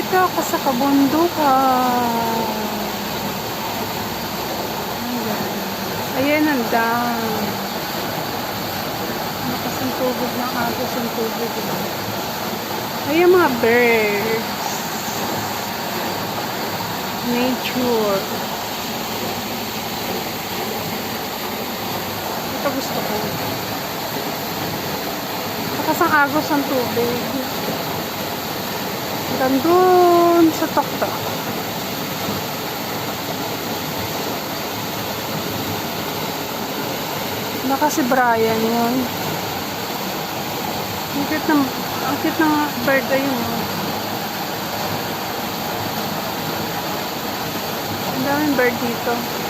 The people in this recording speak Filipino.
Dito ako sa kabundukan. Ayan ang dam. Lakas ang tubig ng agos ang tubig. Ayan mga birds. Nature. Ito gusto ko. Lakas ang agos ang tubig. Nandun sa tuktok. Baka si Brian yun. Ang cute ng bird ayun. Ang daming bird dito.